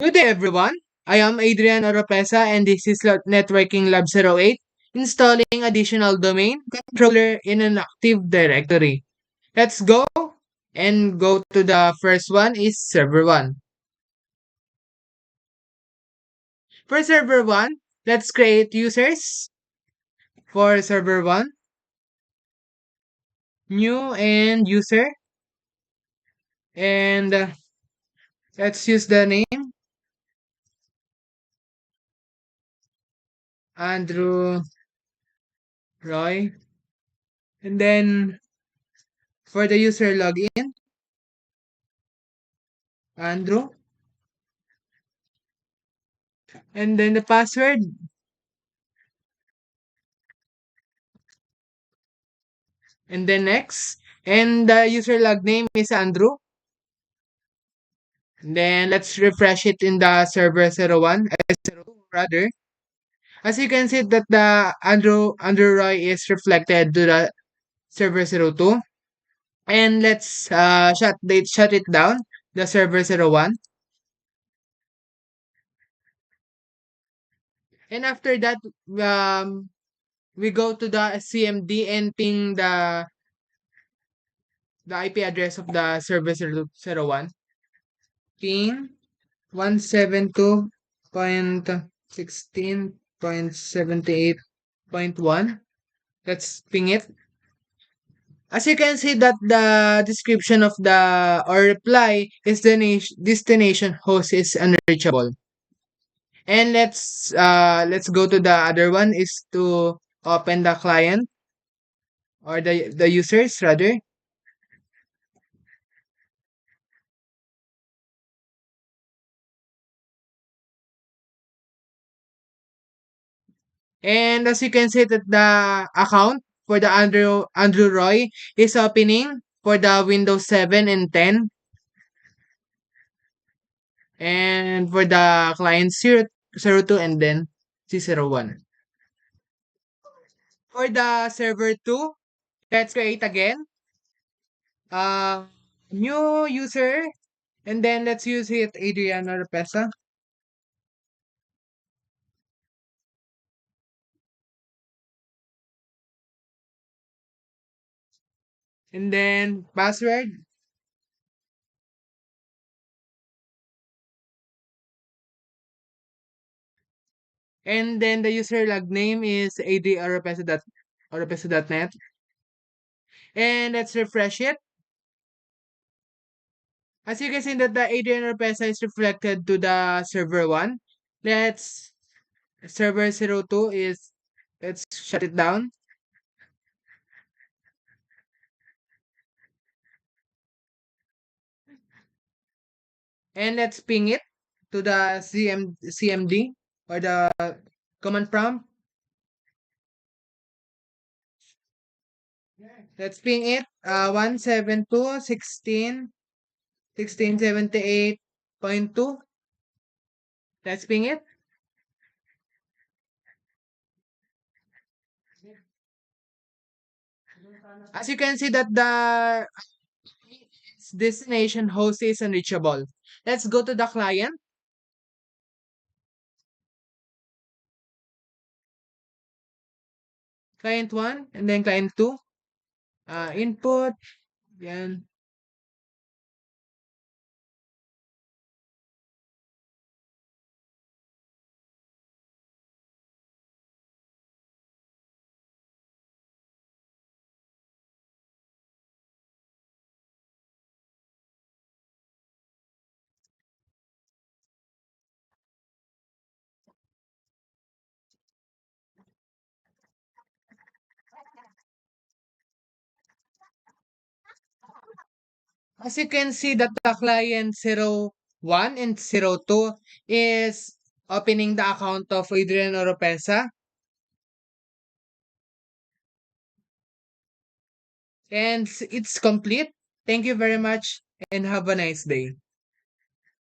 Good day, everyone. I am Adrian Oropesa, and this is Networking Lab08, installing additional domain controller in an Active Directory. Let's go and go to the first one is server 1. For server 1, let's create users for server 1, new and user, and let's use the name Andrew Roy, and then for the user login, Andrew, and then the password, and then next. And the user log name is Andrew. And then let's refresh it in the server 01, 02 rather. As you can see that the Andrew Roy is reflected to the server 02. And let's shut it down, the server 01. And after that, we go to the CMD and ping the IP address of the server 01. Ping 172.16.78.1. Let's ping it. As you can see that the description of the or reply is the destination host is unreachable. And let's go to the other one is to open the client or the users rather. And as you can see that the account for the Andrew Roy is opening for the Windows 7 and 10, and for the client 02 and then C01. For the server 2, let's create again uh new user, and then let's use it Adriana Repesa, and then password, and then the user log name is adropesa.net, and let's refresh it. As you can see that the Adrian Pesa is reflected to the server 1. Let's server 02 is let's shut it down. And let's ping it to the CMD or the command prompt. Let's ping it 172.16.78.2. Let's ping it. As you can see that the destination host is unreachable. Let's go to the client. Client 1 and then client 2. Input. Yan. As you can see that the client 01 and 02 is opening the account of Adrian Oropesa, and it's complete. Thank you very much and have a nice day.